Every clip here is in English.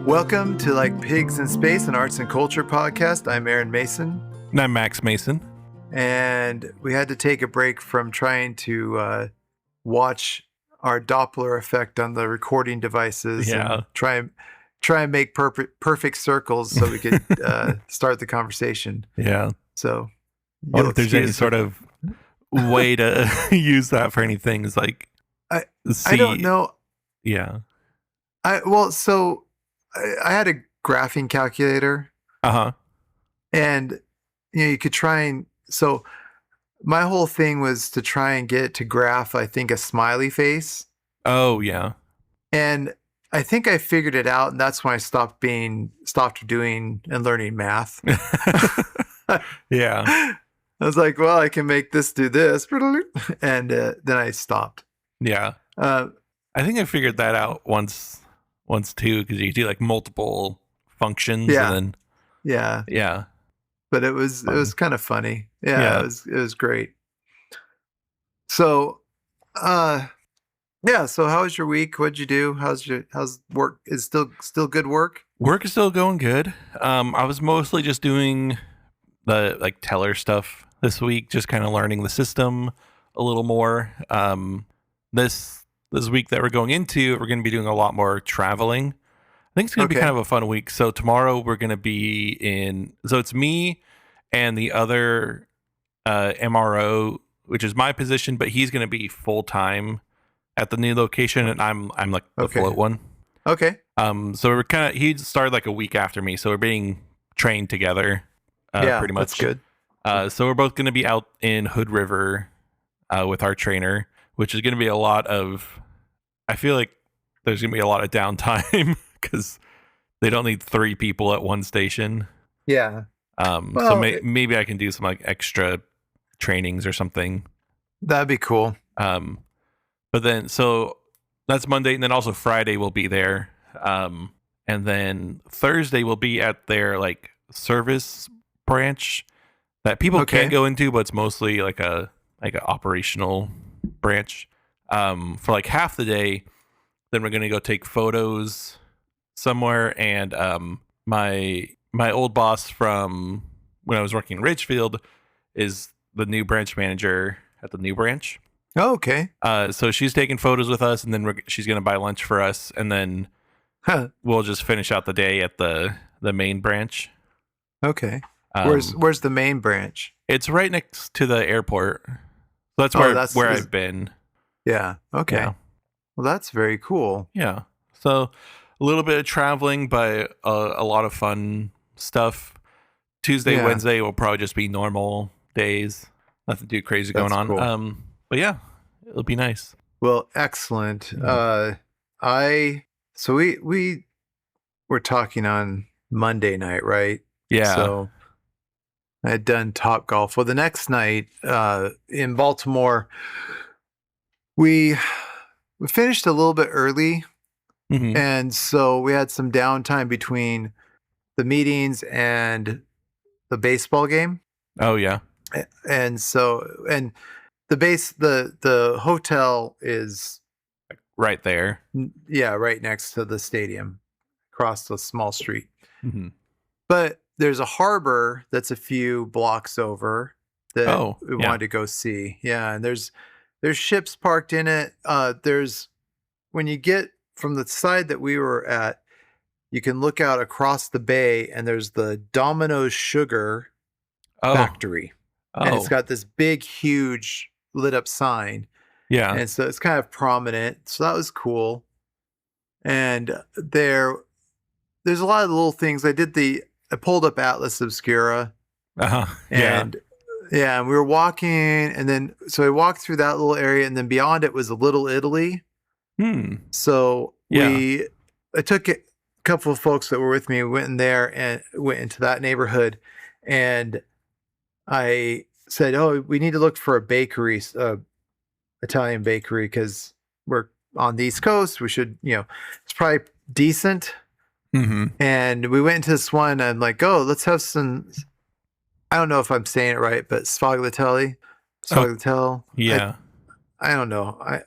Welcome to Like Pigs in Space, an arts and culture podcast. I'm Aaron Mason. And I'm Max Mason. And we had to take a break from trying to watch our Doppler effect on the recording devices and try and make perfect circles so we could start the conversation. Yeah. So I wonder if there's any sort of way to use that for anything. It's like, I don't know. Yeah. I had a graphing calculator. And you could try and my whole thing was to try and get it to graph, I think, a smiley face. Oh yeah. And I think I figured it out, and that's when I stopped doing and learning math. Yeah. I was like, well, I can make this do this, and then I stopped. Yeah. I think I figured that out once too, because you do like multiple functions. Yeah. And then, yeah. But it was kind of funny. Yeah. It was great. So, so how was your week? What'd you do? How's work? Is still good work? Work is still going good. I was mostly just doing the like teller stuff this week, just kind of learning the system a little more. This week that we're going into, we're going to be doing a lot more traveling. I think it's going to be kind of a fun week. So tomorrow we're going to be so it's me and the other MRO, which is my position, but he's going to be full time at the new location, and I'm like the float one. Okay. So we're he started like a week after me, so we're being trained together. Pretty much. That's good. So we're both going to be out in Hood River with our trainer, which is going to be a lot of. I feel like there's going to be a lot of downtime because they don't need 3 people at one station. Yeah. So maybe I can do some like extra trainings or something. That'd be cool. But then so that's Monday, and then also Friday we'll be there. And then Thursday we'll be at their like service branch that people can't go into, but it's mostly like a operational branch. For like half the day. Then we're gonna go take photos somewhere, and my old boss from when I was working in Ridgefield is the new branch manager at the new branch. Oh, okay. So she's taking photos with us, and then she's gonna buy lunch for us, and then we'll just finish out the day at the main branch. Okay. Where's the main branch? It's right next to the airport. So that's where I've been. Yeah. Okay. Yeah. Well, that's very cool. Yeah. So a little bit of traveling, but a lot of fun stuff. Tuesday, Wednesday will probably just be normal days. Nothing too crazy going on. Cool. But yeah, it'll be nice. Well, excellent. Yeah. We were talking on Monday night, right? Yeah. So I had done Top Golf. Well, the next night in Baltimore, we finished a little bit early, and so we had some downtime between the meetings and the baseball game. Oh yeah. And so the hotel is right there. Yeah, right next to the stadium, across the small street. Mm-hmm. But there's a harbor that's a few blocks over that we wanted to go see. Yeah, and there's ships parked in it. When you get from the side that we were at, you can look out across the bay, and there's the Domino's Sugar factory. And it's got this big, huge lit up sign. Yeah. And so it's kind of prominent. So that was cool. And there's a lot of little things. I pulled up Atlas Obscura. And and we were walking, and then so I walked through that little area, and then beyond it was a Little Italy. So I took a couple of folks that were with me, went in there and went into that neighborhood, and I said, "Oh, we need to look for a bakery, Italian bakery, because we're on the East Coast. We should, it's probably decent." And we went into this one, and I'm like, "Oh, let's have some." I don't know if I'm saying it right, but sfogliatelli. Yeah. I don't know.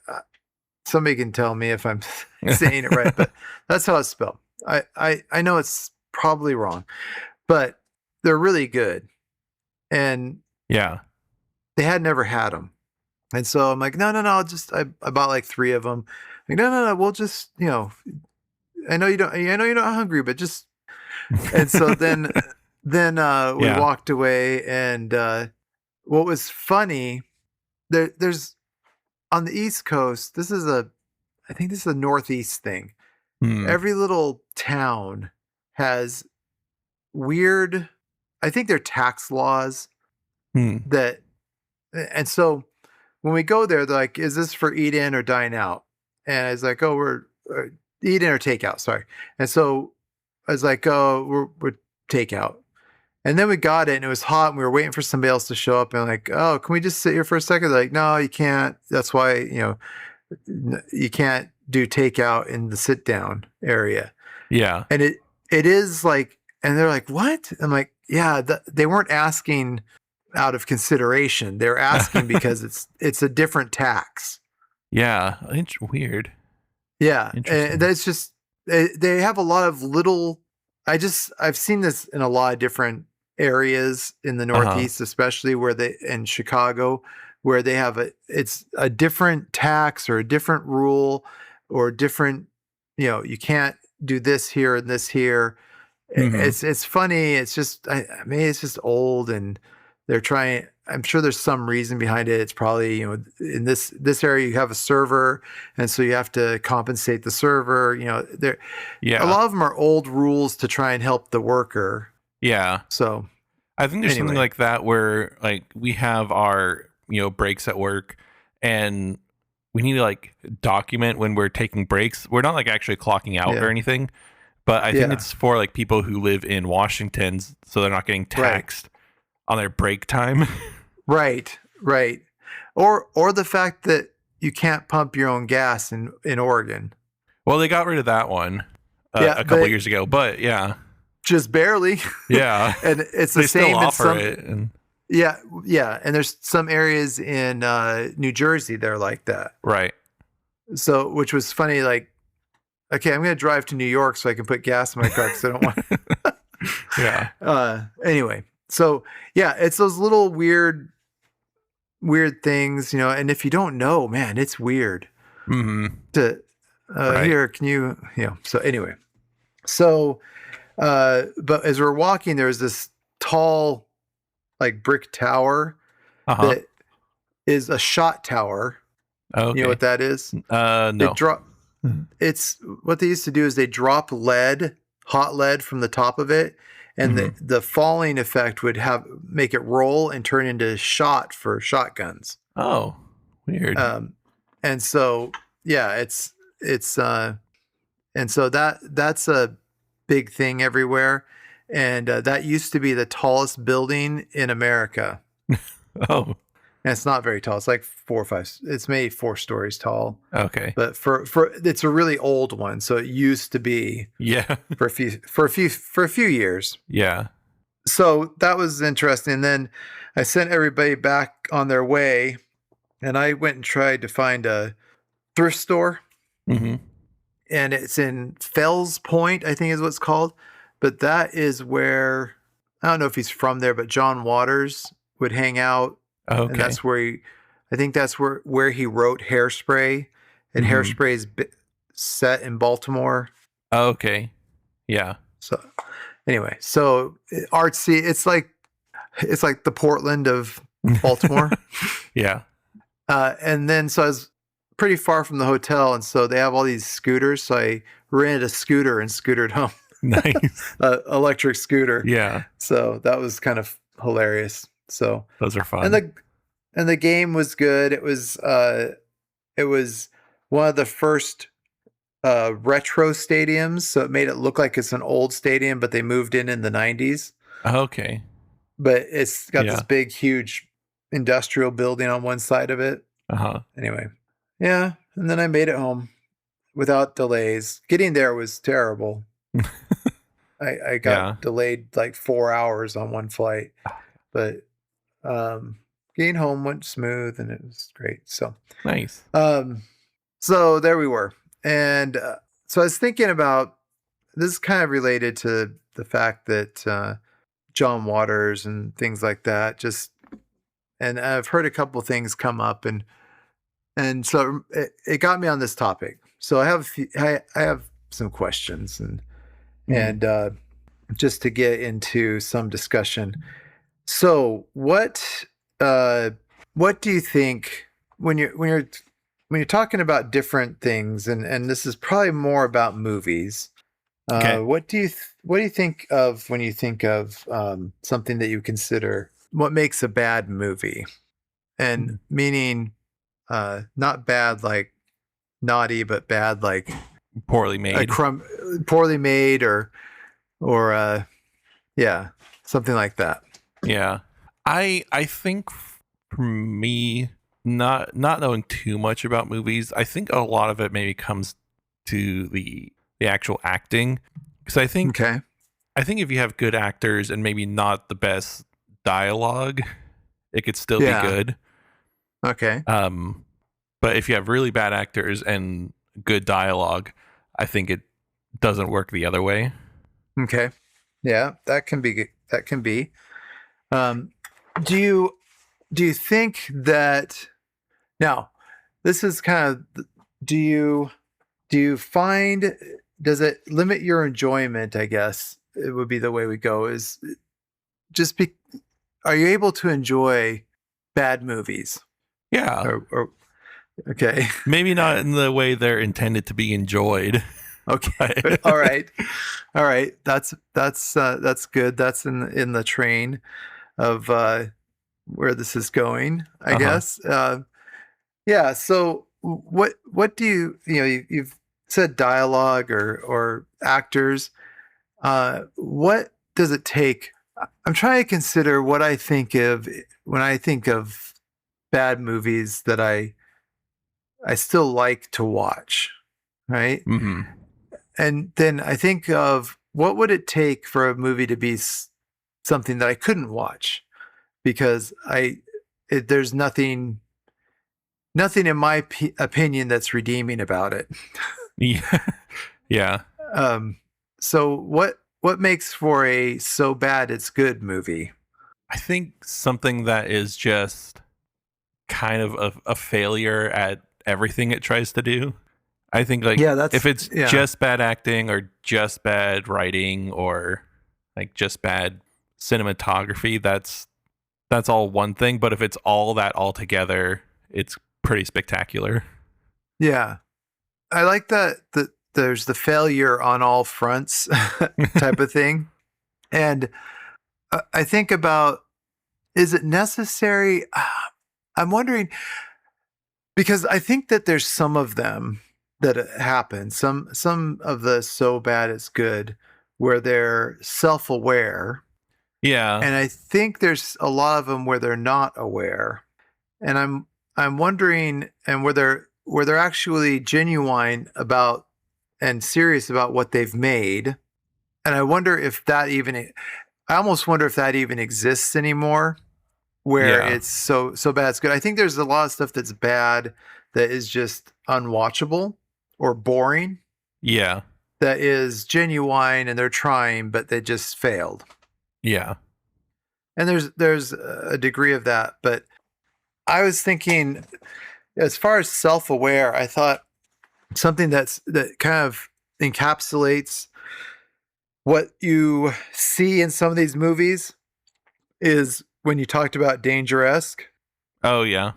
Somebody can tell me if I'm saying it right, but that's how it's spelled. I know it's probably wrong, but they're really good. And Yeah. they had never had them. And so I'm like, no, I bought like 3 of them. Like, no, we'll just, I know you're not hungry, but just, and so then we Yeah. walked away. And what was funny, there's on the East Coast, I think this is a Northeast thing. Hmm. Every little town has weird, I think they're tax laws Hmm. that, and so when we go there, they're like, is this for eat in or dine out? And I was like, oh, we're eat in or takeout, sorry. And so I was like, oh, we're takeout. And then we got it and it was hot and we were waiting for somebody else to show up and like, oh, can we just sit here for a second? They're like, no, you can't. That's why, you can't do takeout in the sit down area. Yeah. And it is like, and they're like, what? I'm like, yeah, they weren't asking out of consideration. They're asking because it's a different tax. Yeah. Weird. Yeah. Interesting. And that's just, they have a lot of little, I've seen this in a lot of different areas in the Northeast, especially in Chicago, where they have it's a different tax or a different rule or different, you can't do this here and this here. Mm-hmm. It's funny. It's just, I mean, it's just old and they're trying, I'm sure there's some reason behind it. It's probably, in this area you have a server and so you have to compensate the server, there, Yeah. a lot of them are old rules to try and help the worker. Yeah. So I think there's anyway. something like that where like we have our, breaks at work and we need to like document when we're taking breaks. We're not like actually clocking out or anything, but I think it's for like people who live in Washington so they're not getting taxed on their break time. Right. Or the fact that you can't pump your own gas in Oregon. Well, they got rid of that one a couple years ago, but yeah. Just barely. Yeah. And it's the same still offer it. And yeah. And there's some areas in New Jersey that are like that. Right. So, which was funny, like, okay, I'm going to drive to New York so I can put gas in my car because I don't want Yeah. Anyway, so yeah, it's those little weird things, and if you don't know, man, it's weird. Mm-hmm. Here, can you, so anyway. So, but as we're walking, there's this tall, like brick tower that is a shot tower. Okay. You know what that is? No. It's what they used to do is they drop hot lead from the top of it, and the falling effect would make it roll and turn into shot for shotguns. Oh, weird. And so yeah, it's and so that's a big thing everywhere, and that used to be the tallest building in America. Oh. And it's not very tall. It's like 4 or 5. It's maybe 4 stories tall. Okay. But for it's a really old one, so it used to be. Yeah. For a few years. Yeah. So that was interesting. And then I sent everybody back on their way, and I went and tried to find a thrift store. Mm-hmm. And it's in Fells Point, I think is what it's called. But that is where, I don't know if he's from there, but John Waters would hang out. Okay. And that's where I think that's where he wrote Hairspray, and Hairspray is set in Baltimore. Okay. Yeah. So anyway, so artsy, it's like the Portland of Baltimore. Yeah. And then so I was pretty far from the hotel, and so they have all these scooters. So I rented a scooter and scootered home. Nice. Electric scooter. Yeah. So that was kind of hilarious. So those are fun. And the game was good. It was one of the first retro stadiums, so it made it look like it's an old stadium, but they moved in the 90s. Okay. But it's got this big, huge industrial building on one side of it. Anyway, yeah, and then I made it home without delays. Getting there was terrible. I got delayed like 4 hours on one flight, but getting home went smooth and it was great. So nice. So there we were. And so I was thinking about this is kind of related to the fact that John Waters and things like that. And I've heard a couple things come up, and so it got me on this topic. So I have some questions, and just to get into some discussion. So what do you think when you're talking about different things, and this is probably more about movies? Okay. What do you think of when you think of something that you consider what makes a bad movie? And meaning not bad like naughty, but bad like Poorly made. Poorly made, or yeah, something like that. Yeah. I think for me, not knowing too much about movies, I think a lot of it maybe comes to the actual acting. Because I think if you have good actors and maybe not the best dialogue, it could still be good. Okay. But if you have really bad actors and good dialogue, I think it doesn't work the other way. Okay. Yeah, that can be. Do you think that now this is kind of, do you find, does it limit your enjoyment? I guess it would be the way we go, is are you able to enjoy bad movies? Yeah. Or okay. Maybe not in the way they're intended to be enjoyed. Okay. All right. That's good. That's in the train of where this is going, I guess. Yeah. So what do you've said dialogue or actors. What does it take? I'm trying to consider what I think of when I think of bad movies that I still like to watch, right? Mm-hmm. And then I think of what would it take for a movie to be something that I couldn't watch, because there's nothing in my opinion that's redeeming about it. Yeah. Yeah. So what makes for a so bad it's good movie? I think something that is just kind of a failure at everything it tries to do. I think if it's just bad acting or just bad writing or like just bad cinematography, that's all one thing. But if it's all that all together, it's pretty spectacular. Yeah. I like that there's the failure on all fronts type of thing. And I think about, is it necessary? I'm wondering, because I think that there's some of them that happen, some of the so bad it's good, where they're self-aware. Yeah. And I think there's a lot of them where they're not aware. And I'm wondering, and where they're actually genuine about and serious about what they've made. And I wonder if I almost wonder if that even exists anymore, where it's so bad it's good. I think there's a lot of stuff that's bad that is just unwatchable or boring. Yeah. That is genuine and they're trying, but they just failed. Yeah. And there's a degree of that, but I was thinking, as far as self-aware, I thought something that kind of encapsulates what you see in some of these movies is when you talked about Danger-esque. Oh, yeah.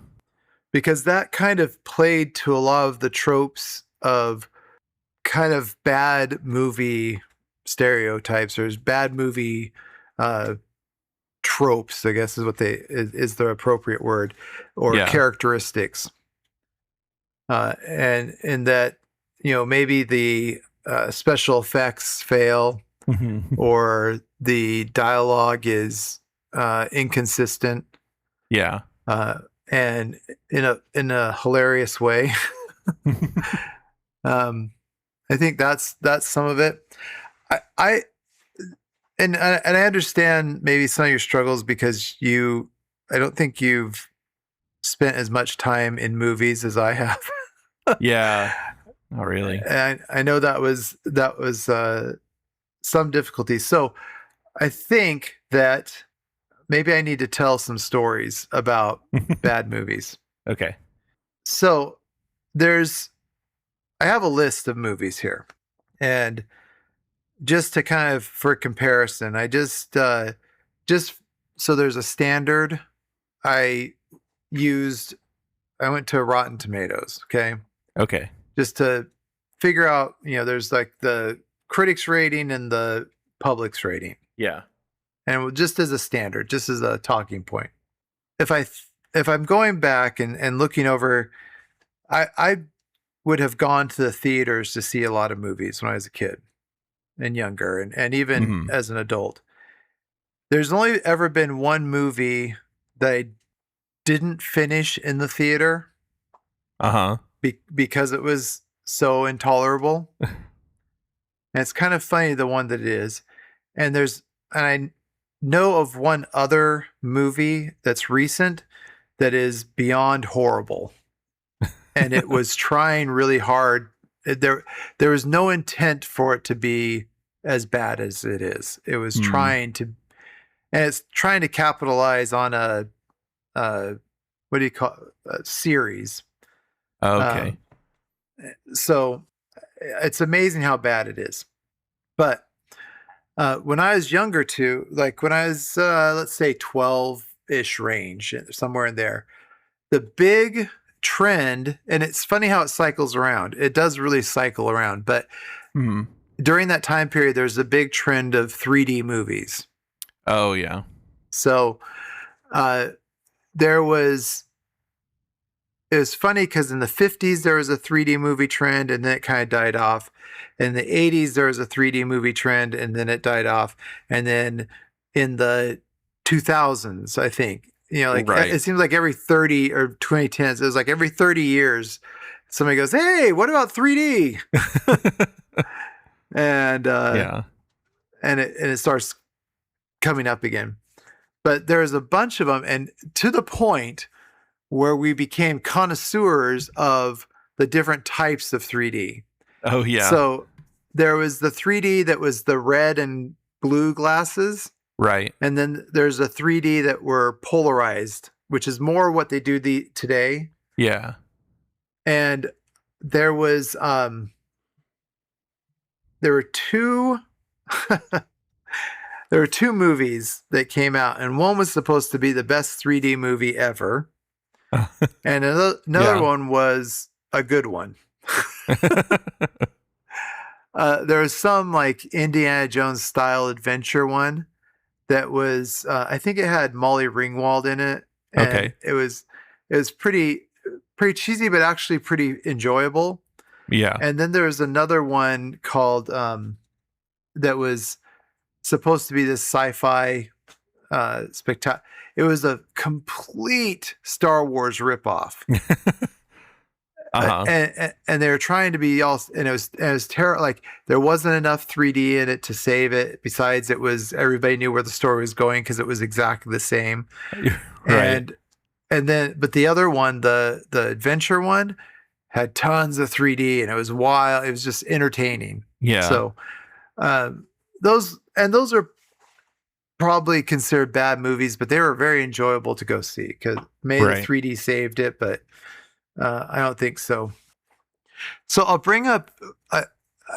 Because that kind of played to a lot of the tropes of kind of bad movie stereotypes, or bad movie tropes, I guess is the appropriate word, or characteristics. And in that, maybe the special effects fail, or the dialogue is inconsistent. Yeah. And in a hilarious way. I think that's some of it. I understand maybe some of your struggles, because I don't think you've spent as much time in movies as I have. Yeah. Not really. And I know that was some difficulties. So I think that maybe I need to tell some stories about bad movies. Okay. So I have a list of movies here, and just to kind of for comparison, I just so there's a standard. I used I went to Rotten Tomatoes, okay, Okay. just to figure out, there's like the critics rating and the public's rating, Yeah. and just as a standard, just as a talking point. If I'm going back and looking over, I would have gone to the theaters to see a lot of movies when I was a kid and younger, and even Mm-hmm. as an adult. There's only ever been one movie that I didn't finish in the theater Uh-huh. because it was so intolerable. And it's kind of funny the one that it is. And I know of one other movie that's recent that is beyond horrible. And it was trying really hard. There was no intent for it to be as bad as it is. It was trying to, and it's trying to capitalize on a what do you call a series. Okay. So it's amazing how bad it is. But when I was younger too, like when I was let's say 12-ish range, somewhere in there, the big trend, and it's funny how it cycles around. It does really cycle around, but during that time period, there's a big trend of 3D movies. Oh yeah. So it was funny because in the 50s there was a 3D movie trend and then it kind of died off. In the 80s there was a 3D movie trend and then it died off. And then in the 2000s, I think, Right. it seems like every 30 or 2010s, it was like every 30 years somebody goes, "Hey, what about 3D?" And Yeah. and it starts coming up again. But there's a bunch of them, and to the point where we became connoisseurs of the different types of 3D. Oh yeah. So there was the 3D that was the red and blue glasses. Right. And then there's a 3D that were polarized, which is more what they do today. Yeah. And there was there were two there were two movies that came out, and one was supposed to be the best 3D movie ever. And another one was a good one. There was some like Indiana Jones style adventure one that was I think it had Molly Ringwald in it. And Okay. it was pretty cheesy, but actually pretty enjoyable. Yeah. And then there was another one called that was supposed to be this sci-fi spectacular. It was a complete Star Wars ripoff. And they were trying to be all, and it was terrible. Like there wasn't enough 3D in it to save it. Besides, everybody knew where the story was going because it was exactly the same. Right. And then, but the other one, the adventure one, had tons of 3D and it was wild. It was just entertaining. Yeah. So those are probably considered bad movies, but they were very enjoyable to go see because maybe the 3D saved it, but I don't think so. So I'll bring up. I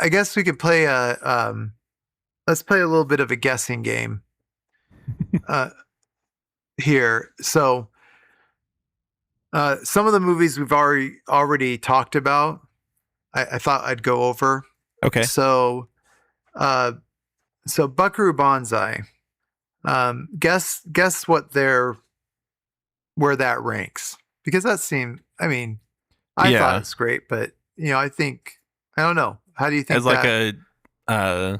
guess we could play let's play a little bit of a guessing game here. So some of the movies we've already talked about, I thought I'd go over. Okay. So Buckaroo Banzai. Guess what where that ranks, because that seemed, I mean, I thought it's great, but I think, I don't know. How do you think as like a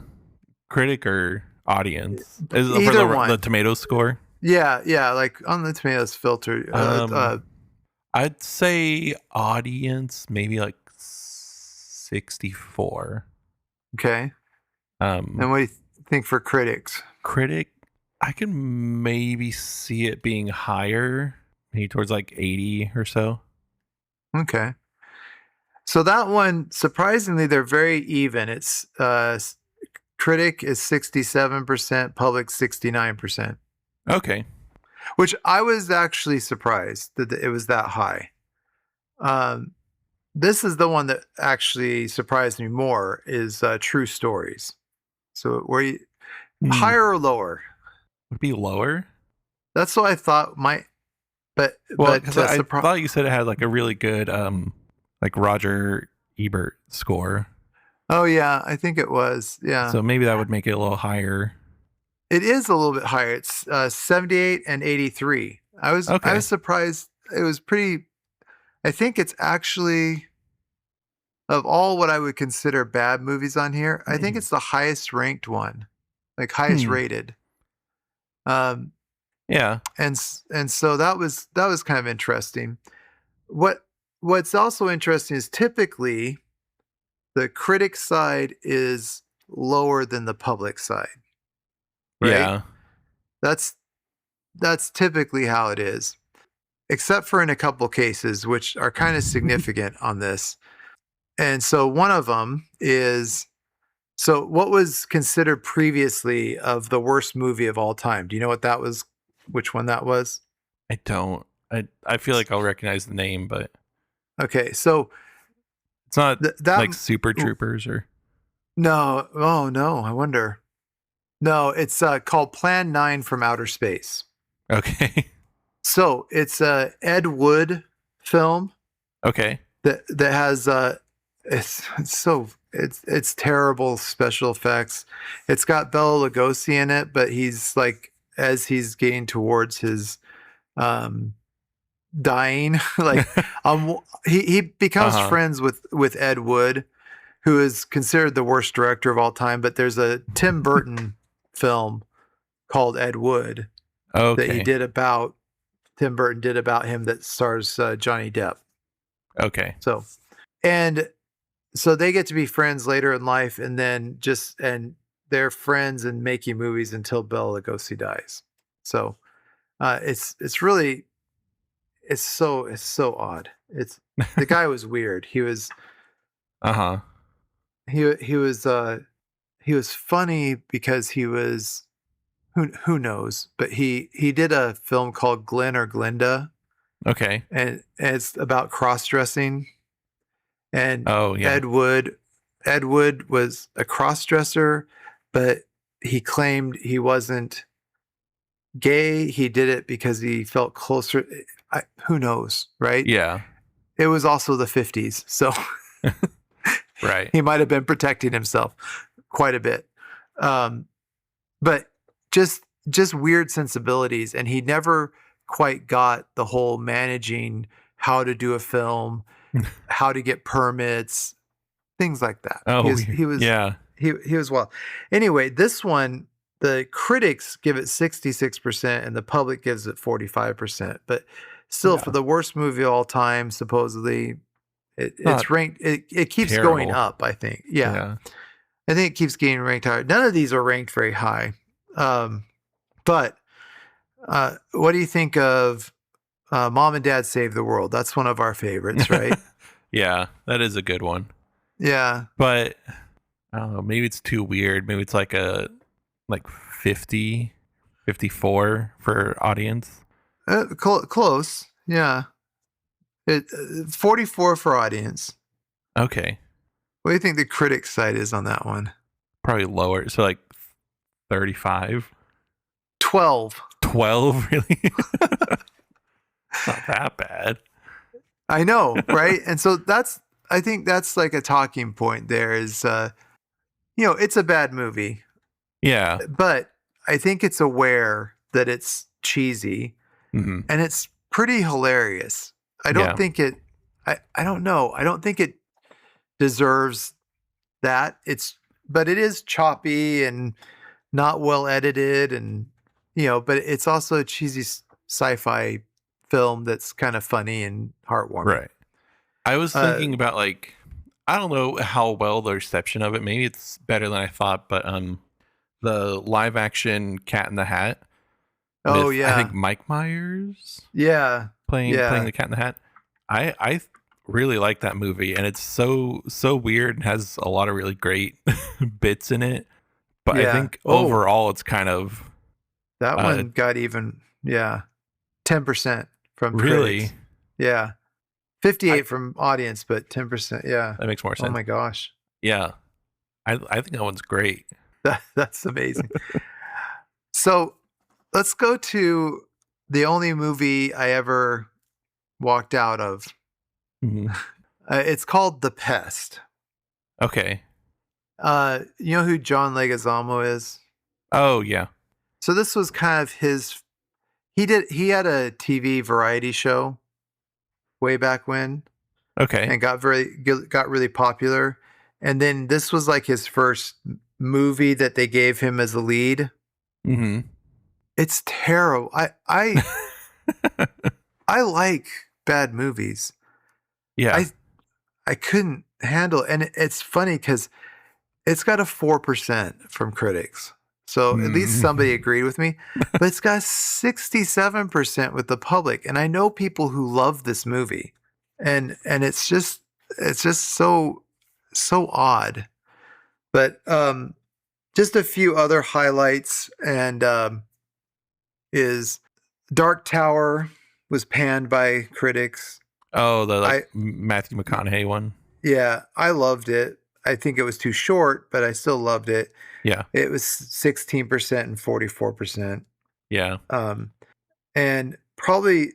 critic or audience? Is it Either for one. the tomato score? Yeah, like on the Tomatoes filter. I'd say audience maybe like 64. Okay. And what do you think for critics? Critic, I can maybe see it being higher, maybe towards like 80 or so. Okay. So that one, surprisingly, they're very even. It's critic is 67%, public 69%. Okay. Which I was actually surprised that it was that high. This is the one that actually surprised me more is True Stories. So were you higher or lower? Would it be lower? That's what I thought might, but because I thought you said it had like a really good like Roger Ebert score. Oh yeah, I think it was. Yeah. So maybe that would make it a little higher. It is a little bit higher. It's 78 and 83. I was surprised. It was pretty. I think it's actually, of all what I would consider bad movies on here, I think it's the highest ranked one, like highest rated. Yeah. And so that was kind of interesting. What's also interesting is typically the critic side is lower than the public side. Right? Yeah. That's typically how it is. Except for in a couple cases, which are kind of significant on this. And so one of them is, so what was considered previously of the worst movie of all time? Do you know what that was? Which one that was? I don't. I feel like I'll recognize the name, but okay, so it's not like Super Troopers or. No. Oh no, I wonder. No, it's called Plan 9 from Outer Space. Okay. So it's a Ed Wood film. Okay. That has it's terrible special effects. It's got Bela Lugosi in it, but he's like, as he's getting towards his dying, like he becomes friends with Ed Wood, who is considered the worst director of all time. But there's a Tim Burton film called Ed Wood that Tim Burton did about him that stars Johnny Depp. Okay. So they get to be friends later in life, and then they're friends and making movies until Bela Lugosi dies. So it's so odd. It's the guy was weird. He was he was funny because he was who knows, but he did a film called Glenn or Glinda. Okay. And it's about cross-dressing. And Ed Wood was a cross-dresser, but he claimed he wasn't gay. He did it because he felt closer. Who knows, right? Yeah. It was also the 50s, so right. He might have been protecting himself quite a bit. But just weird sensibilities, and he never quite got the whole managing how to do a film, how to get permits, things like that. He was wild. Anyway, this one, the critics give it 66% and the public gives it 45%. But still, for the worst movie of all time, supposedly, it's ranked. It keeps going up, I think. Yeah. I think it keeps getting ranked higher. None of these are ranked very high. But what do you think of Mom and Dad Save the World? That's one of our favorites, right? Yeah, that is a good one. Yeah. But I don't know, maybe it's too weird. Maybe it's like 50, 54 for audience. Close. Yeah. 44 for audience. Okay. What do you think the critic side is on that one? Probably lower. So like 35. 12. 12, really? Not that bad. I know, right? And so I think that's like a talking point there is, it's a bad movie. Yeah. But I think it's aware that it's cheesy and it's pretty hilarious. I don't think it, I don't know. I don't think it deserves that. But it is choppy and not well edited and, but it's also a cheesy sci-fi film that's kind of funny and heartwarming. Right. I was thinking about I don't know how well the reception of it. Maybe it's better than I thought, but the live action Cat in the Hat. Oh with, I think Mike Myers. Yeah. Playing the Cat in the Hat. I really like that movie, and it's so weird and has a lot of really great bits in it. But I think overall it's kind of that one got even 10% from really critics. Yeah. 58 from audience, but 10%. Yeah. That makes more sense. Oh my gosh. Yeah. I think that one's great. That's amazing. So let's go to the only movie I ever walked out of. Mm-hmm. It's called The Pest. Okay. You know who John Leguizamo is? Oh yeah. So this was kind of his. He had a TV variety show way back when. Okay. And got really popular. And then this was like his first movie that they gave him as a lead. Mm-hmm. It's terrible. I like bad movies. Yeah. I couldn't handle it. And it's funny because it's got a 4% from critics. So at least somebody agreed with me. But it's got 67% with the public. And I know people who love this movie. And it's just so odd. But just a few other highlights, and is Dark Tower was panned by critics. Oh, the Matthew McConaughey one. Yeah, I loved it. I think it was too short, but I still loved it. Yeah. It was 16% and 44%. Yeah. And probably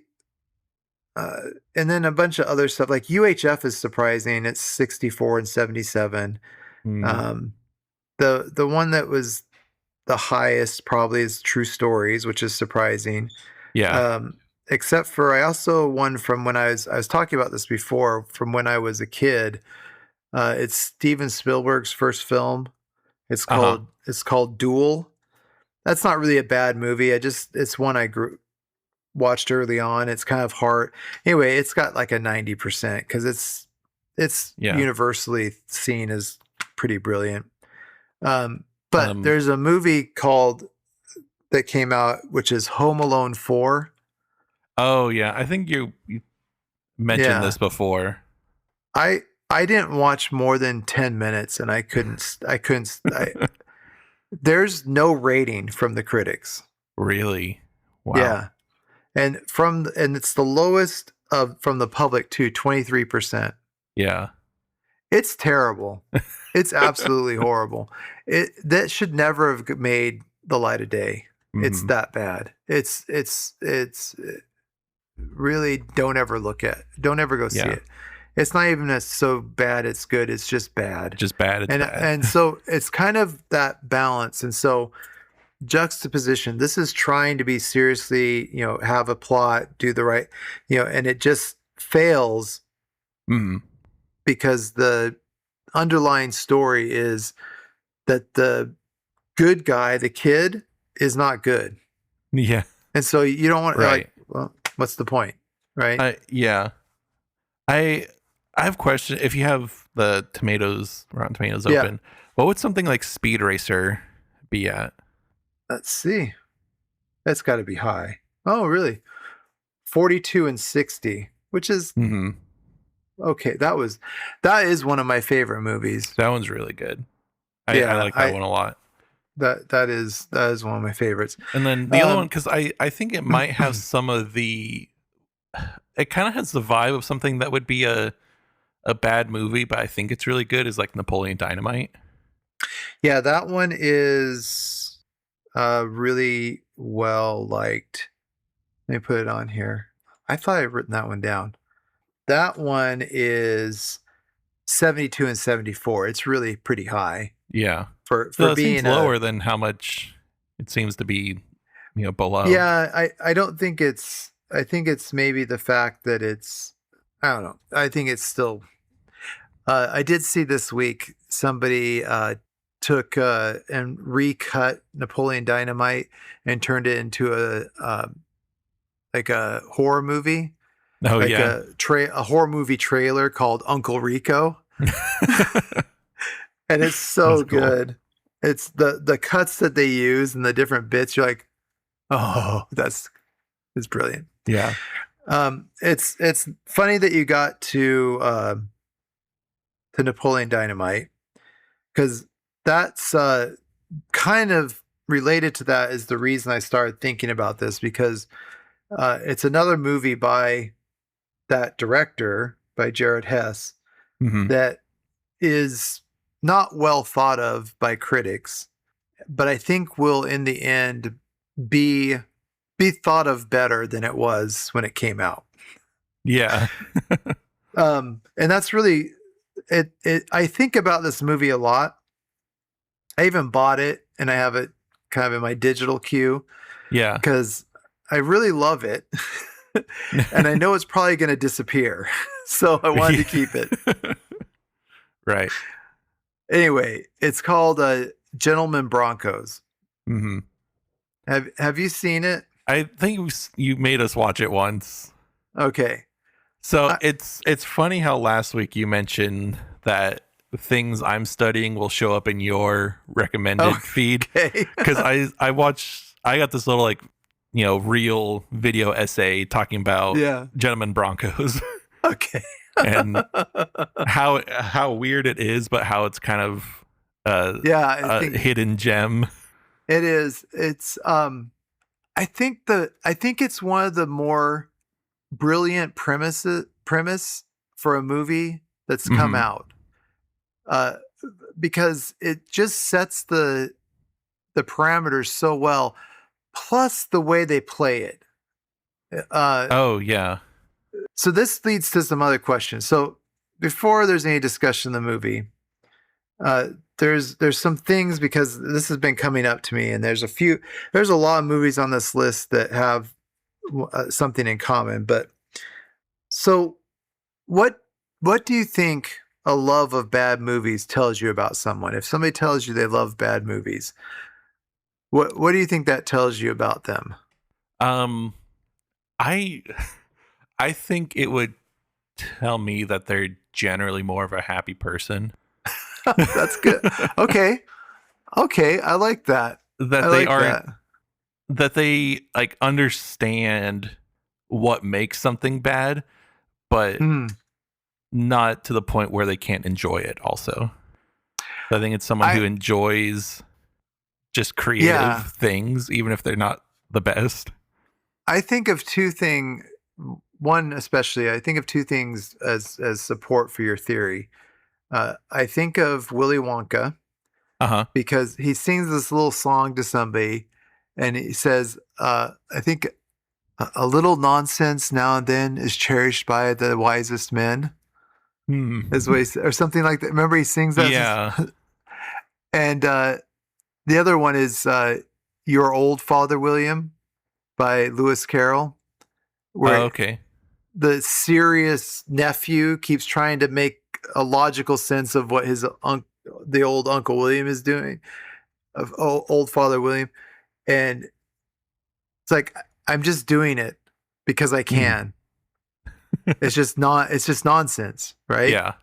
and then a bunch of other stuff like UHF is surprising. It's 64 and 77. The one that was the highest probably is True Stories, which is surprising. Yeah. Except for I also one from when I was talking about this before, from when I was a kid. It's Steven Spielberg's first film. It's called Duel. That's not really a bad movie. It's one I watched early on. It's kind of hard. Anyway, it's got like a 90% because it's universally seen as pretty brilliant. But there's a movie that came out, which is Home Alone 4. Oh yeah, I think you mentioned this before. I didn't watch more than 10 minutes, and I couldn't. There's no rating from the critics. Really? Wow. Yeah. And it's the lowest from the public too, 23%. Yeah. It's terrible. It's absolutely horrible. That should never have made the light of day. Mm-hmm. It's that bad. It's really don't ever go see it. It's not even so bad it's good. It's just bad. Just bad. It's bad. And so it's kind of that balance. And so juxtaposition, this is trying to be seriously, have a plot, do the right, and it just fails because the underlying story is that the good guy, the kid, is not good. Yeah. And so you don't want well, what's the point? Right. Yeah. I have a question. If you have the Rotten Tomatoes open, what would something like Speed Racer be at? Let's see. That's got to be high. Oh, really? 42 and 60, which is okay. That is one of my favorite movies. That one's really good. I like that one a lot. That is one of my favorites. And then the other one, because I think it might have some of the. It kind of has the vibe of something that would be a bad movie, but I think it's really good. Is like Napoleon Dynamite. Yeah, that one is really well liked. Let me put it on here. I thought I'd written that one down. That one is 72 and 74. It's really pretty high. Yeah. For being seems lower than how much it seems to be, below. Yeah, I don't think it's. I think it's maybe the fact that it's. I don't know. I think it's still. I did see this week somebody took and recut Napoleon Dynamite and turned it into a horror movie. Oh, like yeah. A horror movie trailer called Uncle Rico. And it's so good. It's the cuts that they use and the different bits. You're like, oh, it's brilliant. Yeah. It's funny that you got to Napoleon Dynamite because that's kind of related to that is the reason I started thinking about this, because it's another movie by that director, by Jared Hess, Mm-hmm. that is not well thought of by critics, but I think will in the end be thought of better than it was when it came out. Yeah. And that's really it. I think about this movie a lot. I even bought it and I have it kind of in my digital queue Yeah. because I really love it. And I know it's probably going to disappear. So I wanted to keep it. Right. Anyway, it's called Gentleman Broncos. Mm-hmm. Have you seen it? I think you made us watch it once. Okay. So it's funny how last week you mentioned that things I'm studying will show up in your recommended feed, because I got this little like real video essay talking about Gentleman Broncos. Okay. And how weird it is, but how it's kind of a hidden gem. It is. It's I think it's one of the more brilliant premise for a movie that's come out, because it just sets the parameters so well, plus the way they play it. Oh yeah. So this leads to some other questions. So before there's any discussion of the movie, there's some things, because this has been coming up to me, and there's a lot of movies on this list that have something in common. But so what do you think a love of bad movies tells you about someone? If somebody tells you they love bad movies, what do you think that tells you about them? I think it would tell me that they're generally more of a happy person. That's good. Okay, I like that. That they like understand what makes something bad, but not to the point where they can't enjoy it also. So I think it's someone who enjoys just creative things, even if they're not the best. I think of two things. One especially, I think of two things as support for your theory. I think of Willy Wonka, because he sings this little song to somebody, and he says, "I think a little nonsense now and then is cherished by the wisest men." Is what he said, or something like that. Remember, he sings that. Yeah. And the other one is "Your Old Father William" by Lewis Carroll. Where the serious nephew keeps trying to make a logical sense of what the old Uncle William is doing, of old Father William, and it's like, I'm just doing it because I can. It's just nonsense, right? Yeah.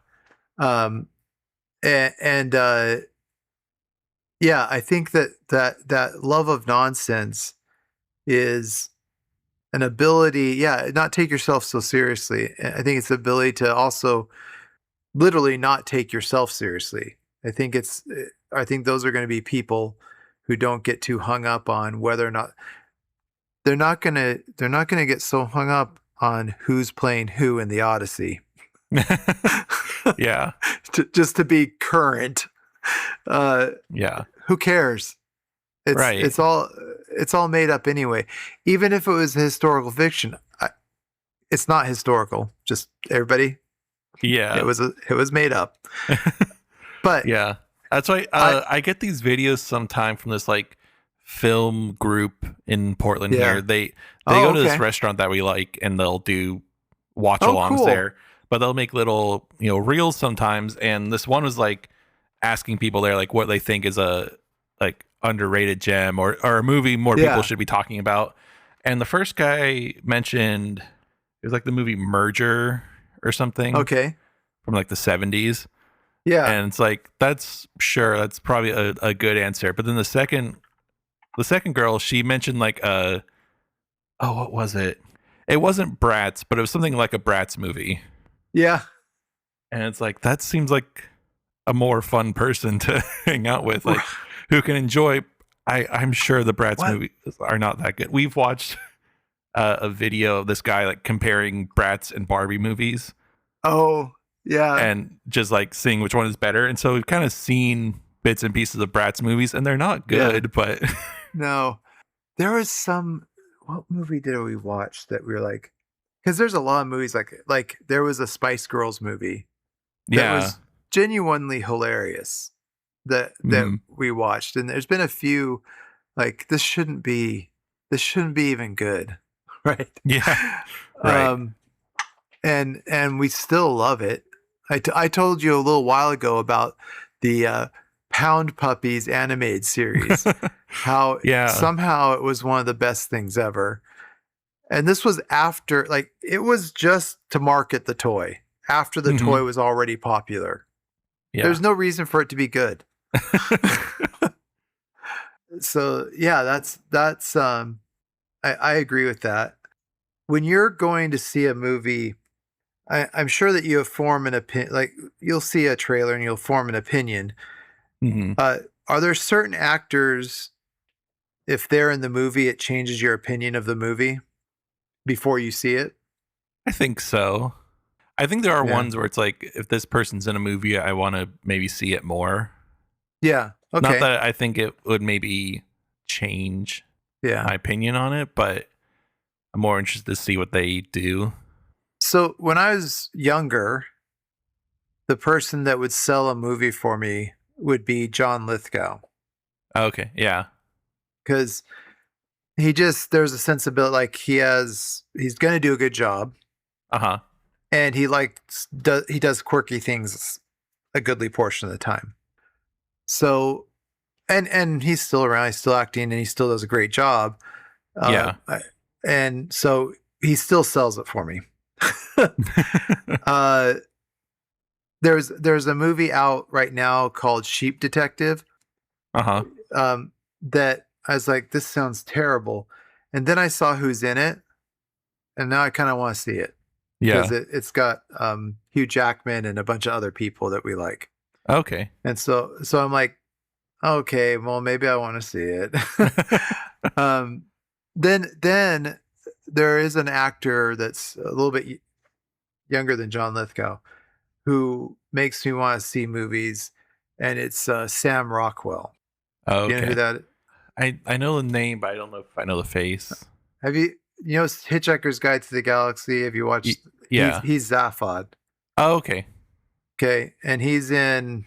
Yeah, I think that love of nonsense is an ability, not take yourself so seriously. I think it's the ability to also literally not take yourself seriously. I think those are going to be people who don't get too hung up on whether or not they're not going to get so hung up on who's playing who in the Odyssey. Yeah. Just to be current. Yeah. Who cares? It's all made up anyway. Even if it was historical fiction, it's not historical. Just everybody. Yeah. It was made up. But yeah, that's why I get these videos sometime from this like film group in Portland here. They go to this restaurant that we like, and they'll do watch alongs there. But they'll make little reels sometimes. And this one was like asking people there like what they think is a like underrated gem or a movie more people should be talking about. And the first guy mentioned it was like the movie Merger or something. Okay. From like the 70s. Yeah. And it's like, that's probably a good answer. But then the second girl, she mentioned like what was it? It wasn't Bratz, but it was something like a Bratz movie. Yeah. And it's like, that seems like a more fun person to hang out with. Like, who can enjoy. I'm sure the Bratz What? movies are not that good. We've watched a video of this guy like comparing Bratz and Barbie movies. Oh, yeah. And just like seeing which one is better. And so we've kind of seen bits and pieces of Bratz movies, and they're not good, but No. There was what movie did we watch that we were like, because there's a lot of movies like there was a Spice Girls movie that yeah. was genuinely hilarious that Mhm. we watched, and there's been a few like this shouldn't be even good, right? Yeah. Right. And we still love it. I told you a little while ago about the Pound Puppies animated series, how Yeah. somehow it was one of the best things ever. And this was after, like, it was just to market the toy after the toy was already popular. Yeah. There's no reason for it to be good. So yeah, that's I agree with that. When you're going to see a movie, I'm sure that you form an opinion. Like you'll see a trailer and you'll form an opinion. Mhm. Are there certain actors, if they're in the movie, it changes your opinion of the movie before you see it? I think so. I think there are Yeah. ones where it's like, if this person's in a movie, I want to maybe see it more. Yeah. Okay. Not that I think it would maybe change Yeah. my opinion on it, but I'm more interested to see what they do. So when I was younger, the person that would sell a movie for me would be John Lithgow, Okay. Yeah. because there's a sensibility, like he's going to do a good job, Uh-huh. and he does quirky things a goodly portion of the time. So, and he's still around, he's still acting, and he still does a great job. Yeah. And so he still sells it for me. There's a movie out right now called Sheep Detective. Uh-huh. That I was like, this sounds terrible, and then I saw who's in it, and now I kind of want to see it because Yeah. it's got Hugh Jackman and a bunch of other people that we like, Okay. and so I'm like, okay, well maybe I want to see it. Then there is an actor that's a little bit younger than John Lithgow who makes me want to see movies, and it's Sam Rockwell. Okay. You know who that? I know the name, but I don't know if I know the face. Have you Hitchhiker's Guide to the Galaxy? Have you watched? Yeah. He's Zaphod. Oh, okay. Okay, and he's in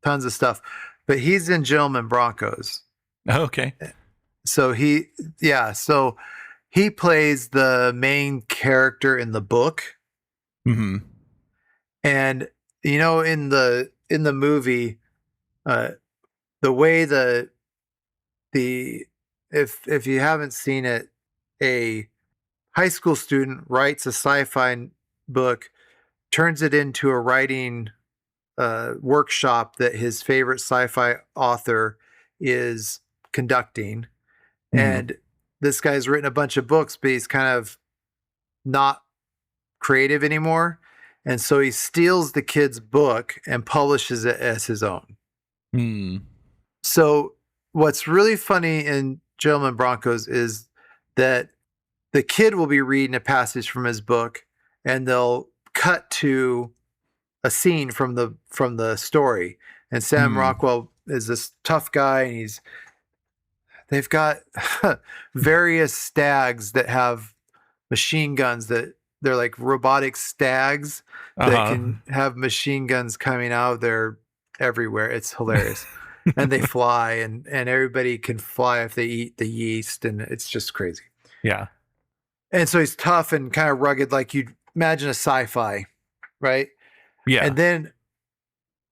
tons of stuff, but he's in Gentleman Broncos. Okay. So he plays the main character in the book, Mm-hmm. and in the movie, the way if you haven't seen it, a high school student writes a sci-fi book, turns it into a writing workshop that his favorite sci-fi author is conducting. And this guy's written a bunch of books, but he's kind of not creative anymore. And so he steals the kid's book and publishes it as his own. So what's really funny in Gentleman Broncos is that the kid will be reading a passage from his book, and they'll cut to a scene from the story. And Sam Rockwell is this tough guy, and they've got various stags that have machine guns that they're like robotic stags that can have machine guns coming out of their everywhere. It's hilarious. And they fly, and everybody can fly if they eat the yeast, and it's just crazy. Yeah. And so he's tough and kind of rugged, like you'd imagine a sci-fi, right? Yeah. And then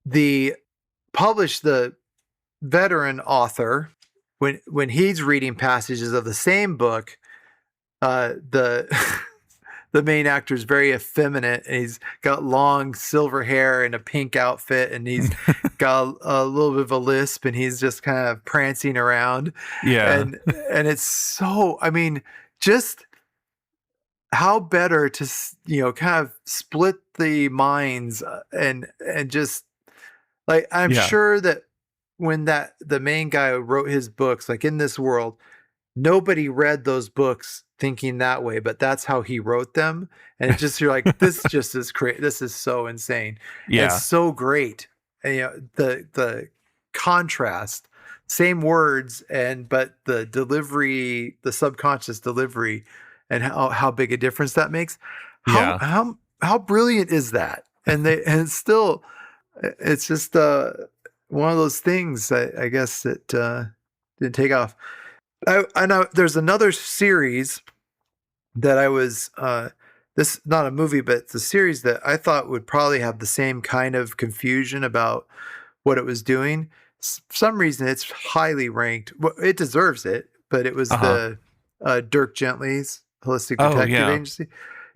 the veteran author, when he's reading passages of the same book, the the main actor is very effeminate, and he's got long silver hair and a pink outfit, and he's got a little bit of a lisp, and he's just kind of prancing around. Yeah. And it's so, I mean, just how better to kind of split the minds and just like I'm sure that when the main guy wrote his books, like in this world, nobody read those books thinking that way, but that's how he wrote them. And it just, you're like, this just is crazy. This is so insane. And it's Yeah. so great. And, the contrast, same words, but the delivery, the subconscious delivery, and how big a difference that makes. Yeah. How brilliant is that? And it's still, it's just one of those things, I guess, that didn't take off. I know there's another series that I was this, not a movie, but it's a series that I thought would probably have the same kind of confusion about what it was doing. For some reason, it's highly ranked. Well, it deserves it, but it was the Dirk Gently's Holistic Detective Agency.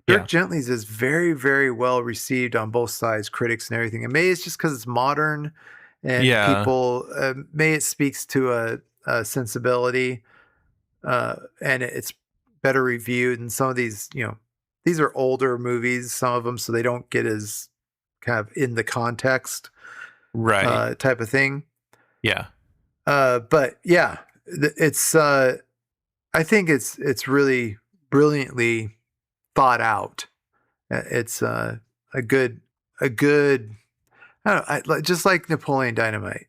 Dirk Gently's is very, very well received on both sides, critics and everything. And maybe it's just because it's modern and people, maybe it speaks to a sensibility, and it's better reviewed. And some of these, these are older movies, some of them, so they don't get as kind of in the context, Right. type of thing. Yeah. But yeah, it's I think it's really brilliantly thought out. It's a good I don't know, just like Napoleon Dynamite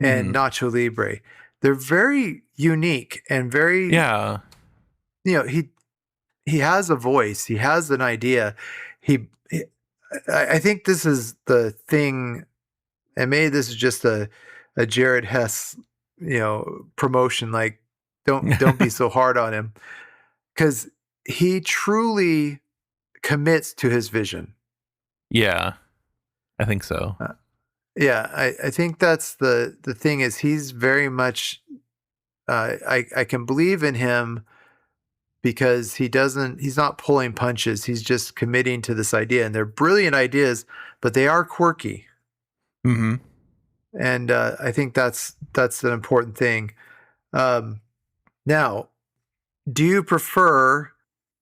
and Nacho Libre. They're very unique and very, he has a voice, he has an idea. I think this is the thing, and maybe this is just a Jared Hess, promotion. Like, don't be so hard on him, because he truly commits to his vision. Yeah, I think so. Yeah, I think that's the thing, is he's very much, I can believe in him because he's not pulling punches. He's just committing to this idea, and they're brilliant ideas, but they are quirky. Mm-hmm. And I think that's an important thing. Now, do you prefer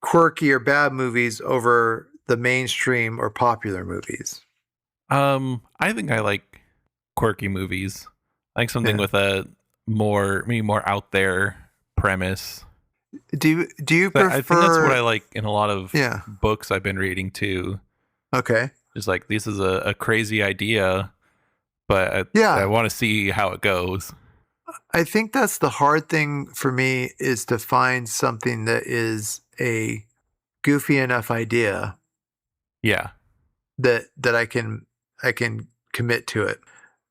quirky or bad movies over the mainstream or popular movies? I think I like quirky movies. I like something with a maybe more out there premise. Do you prefer? I think that's what I like in a lot of books I've been reading too. Okay. Just like, this is a crazy idea, but I want to see how it goes. I think that's the hard thing for me, is to find something that is a goofy enough idea. Yeah. That I can commit to it.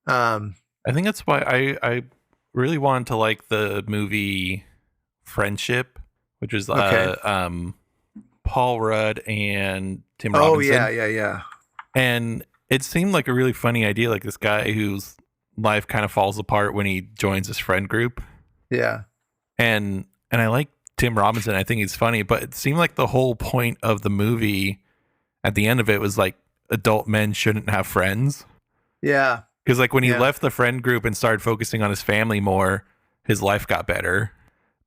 I think that's why I really wanted to like the movie Friendship, which is Paul Rudd and Tim Robinson. Oh yeah. And it seemed like a really funny idea, like this guy whose life kind of falls apart when he joins his friend group. Yeah. And I like Tim Robinson. I think he's funny, but it seemed like the whole point of the movie at the end of it was like, adult men shouldn't have friends. Yeah. Because like when he left the friend group and started focusing on his family more, his life got better,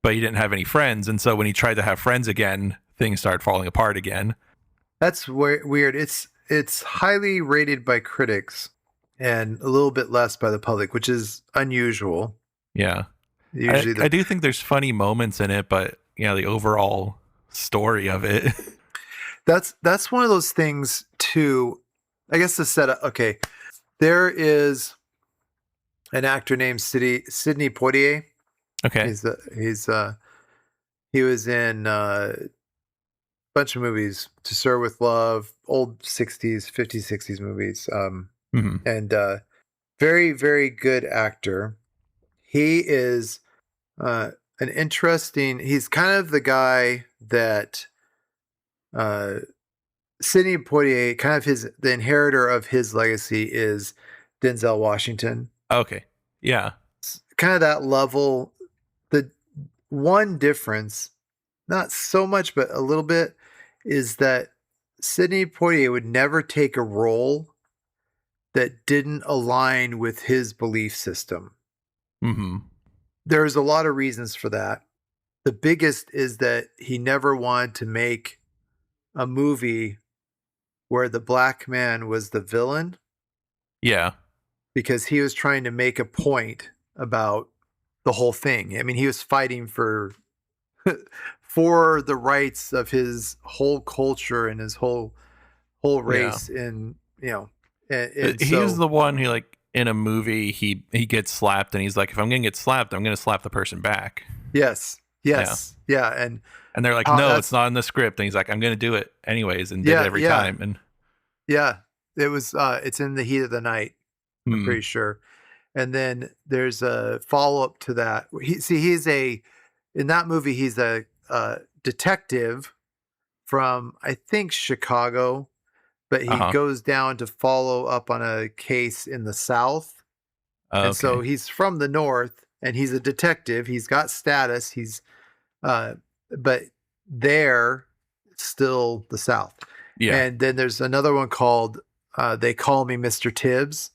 but he didn't have any friends. And so when he tried to have friends again, things started falling apart again. That's weird. It's highly rated by critics and a little bit less by the public, which is unusual. Yeah. Usually I do think there's funny moments in it, but the overall story of it. That's one of those things too. I guess the setup. Okay, there is an actor named Sidney Poitier. Okay, he was in a bunch of movies. To Serve with Love, old 60s, 50s, 60s movies. And very, very good actor. He is an interesting. He's kind of the guy that. Sidney Poitier, kind of the inheritor of his legacy is Denzel Washington. Okay. Yeah. It's kind of that level. The one difference, not so much, but a little bit, is that Sidney Poitier would never take a role that didn't align with his belief system. Mm-hmm. There's a lot of reasons for that. The biggest is that he never wanted to make a movie where the black man was the villain. Yeah. because he was trying to make a point about the whole thing. I mean, he was fighting for for the rights of his whole culture and his whole Yeah. race, and and He's so the one who, like, in a movie, he gets slapped, and he's like, if I'm gonna get slapped, I'm gonna slap the person back. yes, Yeah. yeah, and And they're like, how no, it's that's not in the script. And he's like, I'm gonna do it anyways, and did it yeah, every yeah, time. And yeah. It was it's in the heat of the night, I'm hmm, pretty sure. And then there's a follow-up to that. He's a in that movie he's a detective from, I think, Chicago, but he uh-huh. goes down to follow up on a case in the South. And so Okay. he's from the North and he's a detective. He's got status. Uh, but there, still the South. Yeah. And then there's another one called They Call Me Mr. Tibbs,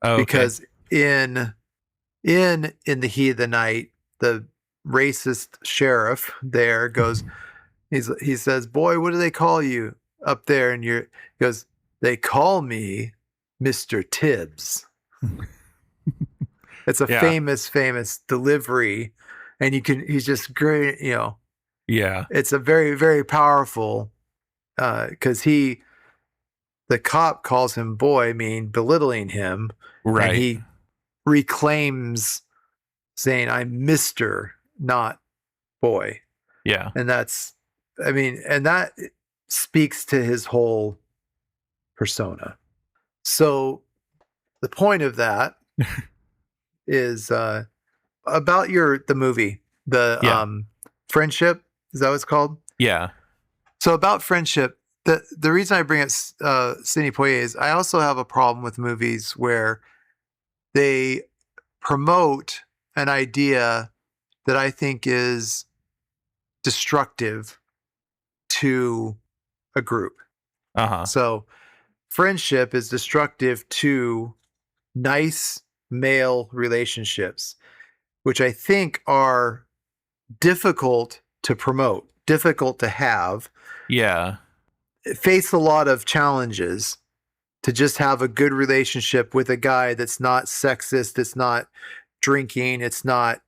Okay. because in the heat of the night, the racist sheriff there goes, he says, "Boy, what do they call you up there?" And he goes, "They call me Mr. Tibbs." It's a Yeah. famous delivery, and he's just great. Yeah. It's a very, very powerful, because the cop calls him boy, mean belittling him, and Right. he reclaims saying, "I'm Mister, not boy," Yeah. and and that speaks to his whole persona. So the point of that is about the movie, the Yeah. Friendship. Is that what it's called? Yeah. So about Friendship, the reason I bring up Sidney Poitier is I also have a problem with movies where they promote an idea that I think is destructive to a group. Uh-huh. So Friendship is destructive to nice male relationships, which I think are difficult to promote, difficult to have, Yeah. face a lot of challenges to just have a good relationship with a guy that's not sexist, it's not drinking, it's not,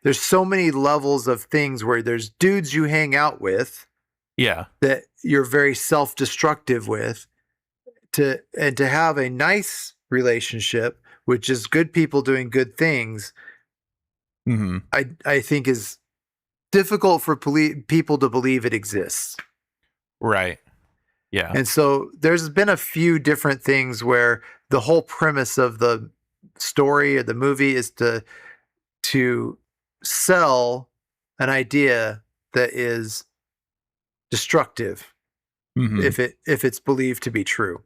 there's so many levels of things where there's dudes you hang out with Yeah. that you're very self-destructive with, to have a nice relationship with just good people doing good things. Hmm. I think is difficult for people to believe it exists. Right. Yeah. And so there's been a few different things where the whole premise of the story or the movie is to sell an idea that is destructive Hmm. if it's believed to be true.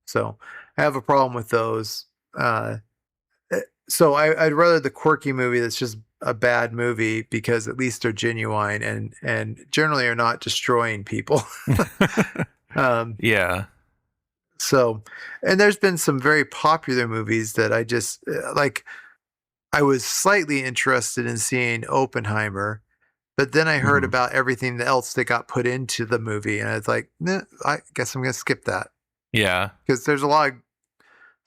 So I have a problem with those. So I'd rather the quirky movie that's just a bad movie, because at least they're genuine and generally are not destroying people. Yeah. So, and there's been some very popular movies that I just like. I was slightly interested in seeing Oppenheimer, but then I heard Hmm. about everything else that got put into the movie, and I was like, nah, I guess I'm going to skip that, Yeah. because there's a lot of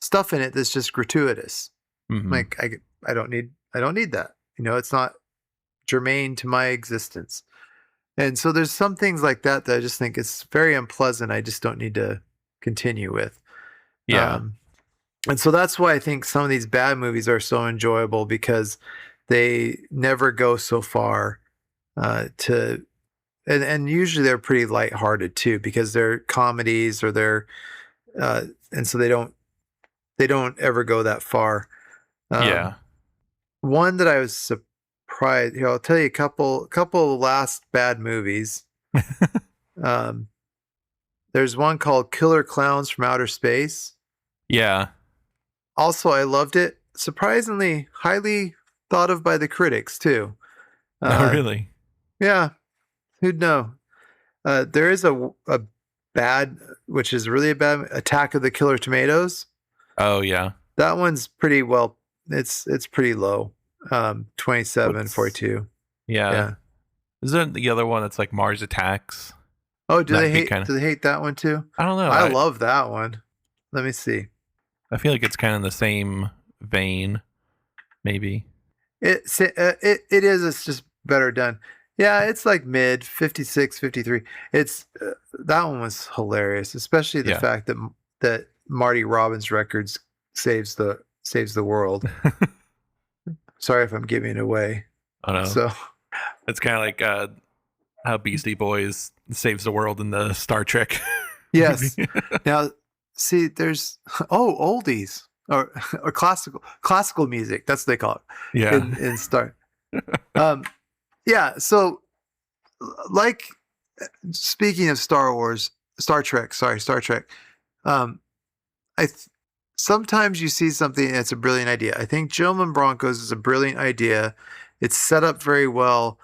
stuff in it that's just gratuitous. Hmm. Like I don't need that. It's not germane to my existence. And so there's some things like that that I just think it's very unpleasant. I just don't need to continue with. Yeah. Um, and so that's why I think some of these bad movies are so enjoyable, because they never go so far to, and usually they're pretty lighthearted too, because they're comedies, or and so they don't ever go that far. Yeah. One that I was surprised, I'll tell you a couple of last bad movies. Um, there's one called Killer Clowns from Outer Space. Yeah. Also, I loved it. Surprisingly highly thought of by the critics too. Oh, Uh, really? yeah, who'd know? There is a bad, which is really a bad, Attack of the Killer Tomatoes. Oh, yeah. That one's pretty well. It's pretty low. 27, What's 42. yeah? Yeah. Is there the other one that's like Mars Attacks? Oh, That'd be kind of. do they hate that one too? I don't know. I love that one. Let me see. I feel like it's kind of in the same vein, maybe. It is. It's just better done. Yeah, it's like mid 56, 53. It's that one was hilarious, especially the Yeah. fact that Marty Robbins Records saves the world. Sorry if I'm giving it away. I don't know. So It's kind of like how Beastie Boys saves the world in the Star Trek yes. movie. Now see, there's oldies or classical music. That's what they call it. Yeah. In Star. Yeah. So like speaking of Star Trek. Um, sometimes you see something and it's a brilliant idea. I think Gentleman Broncos is a brilliant idea. It's set up very well.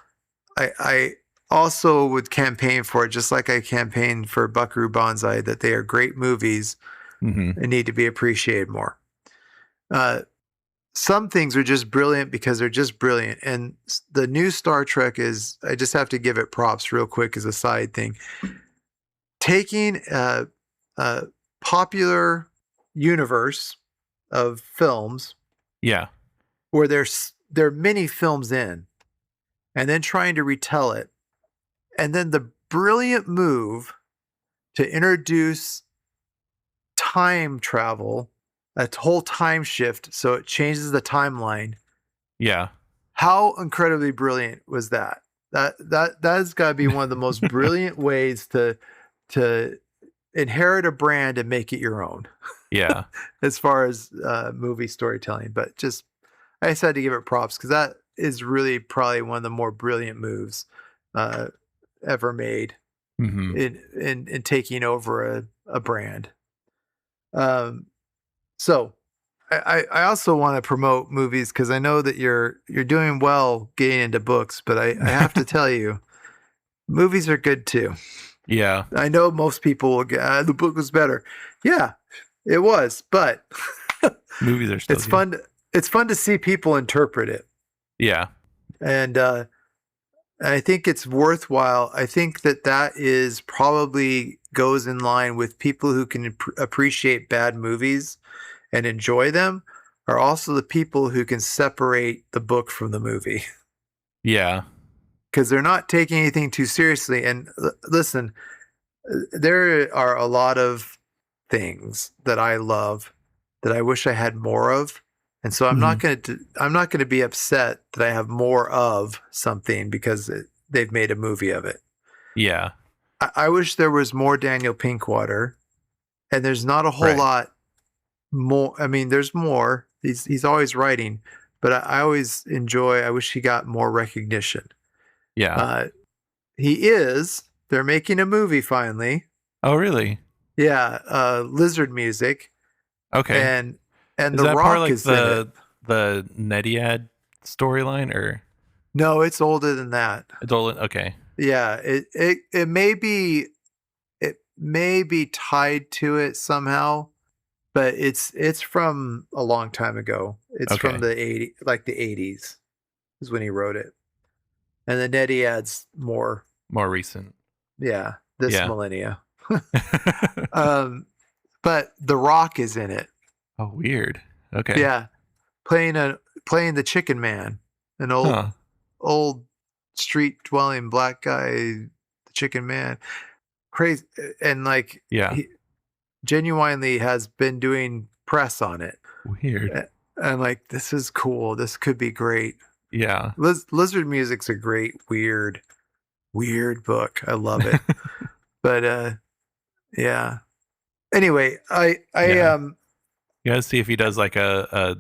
I also would campaign for it, just like I campaigned for Buckaroo Banzai, that they are great movies and need to be appreciated more. Some things are just brilliant because they're just brilliant. And the new Star Trek is, I just have to give it props real quick as a side thing. Taking a popular universe of films, Yeah. where there are many films in, and then trying to retell it, and then the brilliant move to introduce time travel, a whole time shift, so it changes the timeline. Yeah. How incredibly brilliant was that? That has got to be one of the most brilliant ways to inherit a brand and make it your own. Yeah. As far as movie storytelling, but just I just had to give it props because that is really probably one of the more brilliant moves ever made in taking over a brand. So I also want to promote movies because I know that you're doing well getting into books, but I have to tell you, movies are good too. Yeah. I know most people will get the book was better. Yeah, it was, but Movies are still it's good. fun. It's fun to see people interpret it. Yeah. And I think it's worthwhile. I think that is probably goes in line with people who can appreciate bad movies and enjoy them, are also the people who can separate the book from the movie. Yeah. Because they're not taking anything too seriously. And listen, there are a lot of things that I love that I wish I had more of. And so I'm not going to be upset that I have more of something because they've made a movie of it. Yeah. I wish there was more Daniel Pinkwater, and there's not a whole lot more. I mean, there's more. He's always writing, but I always enjoy. I wish he got more recognition. Yeah. They're making a movie finally. Oh, really? Yeah. Lizard Music. Okay. And is The that Rock part like is in it. the Nediad storyline, or No, it's older than that. it's all okay? Yeah, it may be tied to it somehow, but it's from a long time ago. It's from the 80s is when he wrote it. And the Nediad's more recent. Yeah, this Yeah. millennia. But The Rock is in it. Oh, weird. Okay. Yeah, playing the Chicken Man, an old street dwelling black guy, the Chicken Man. Crazy, and like he genuinely has been doing press on it. Weird. And like, this is cool. This could be great. Yeah. Lizard Music's a great weird book. I love it. But yeah. Anyway, You gotta see if he does like a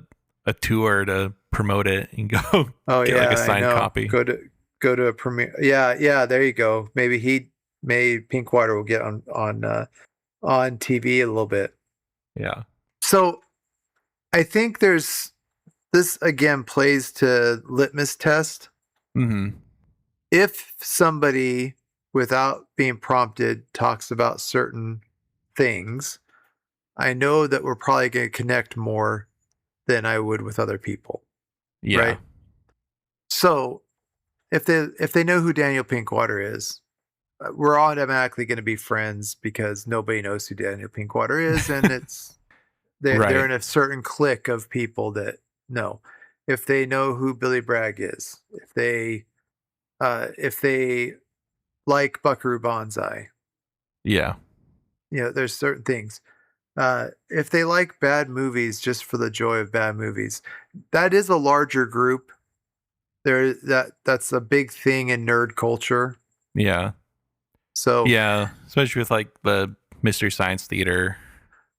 tour to promote it and go get like a signed copy. Go to a premiere. Yeah, there you go. Maybe Pinkwater will get on TV a little bit. Yeah. So I think this again plays to litmus test. If somebody, without being prompted, talks about certain things, I know that we're probably going to connect more than I would with other people. Yeah. Right? So if they know who Daniel Pinkwater is, we're automatically going to be friends because nobody knows who Daniel Pinkwater is, and They're Right. in a certain clique of people that know. If they know who Billy Bragg is, if they like Buckaroo Banzai, Yeah. there's certain things. If they like bad movies just for the joy of bad movies, that is a larger group. That's a big thing in nerd culture. Yeah. So Yeah. Especially with like the Mystery Science Theater.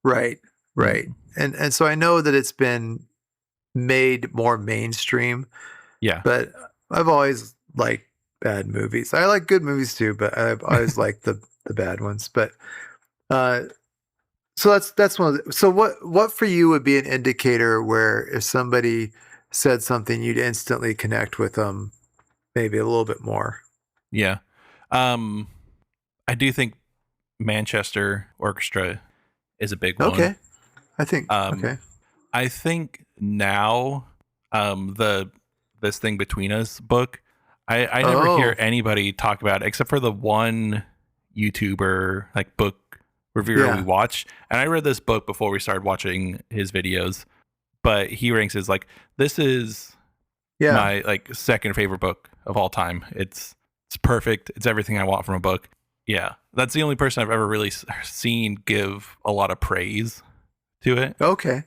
right, right, Mm. and so I know that it's been made more mainstream, Yeah. but I've always liked bad movies. I like good movies too, but I've always liked the bad ones. But uh, so that's one. So what for you would be an indicator where if somebody said something, you'd instantly connect with them, maybe a little bit more. Yeah. Um, I do think Manchester Orchestra is a big one. Okay, I think Um, okay. I think now, the This Thing Between Us book, I never hear Oh anybody talk about it except for the one YouTuber like book reviewer we yeah, watch. And I read this book before we started watching his videos, but he ranks as like, this is yeah. my like second favorite book of all time. It's perfect. It's everything I want from a book. Yeah, that's the only person I've ever really seen give a lot of praise to it. Okay,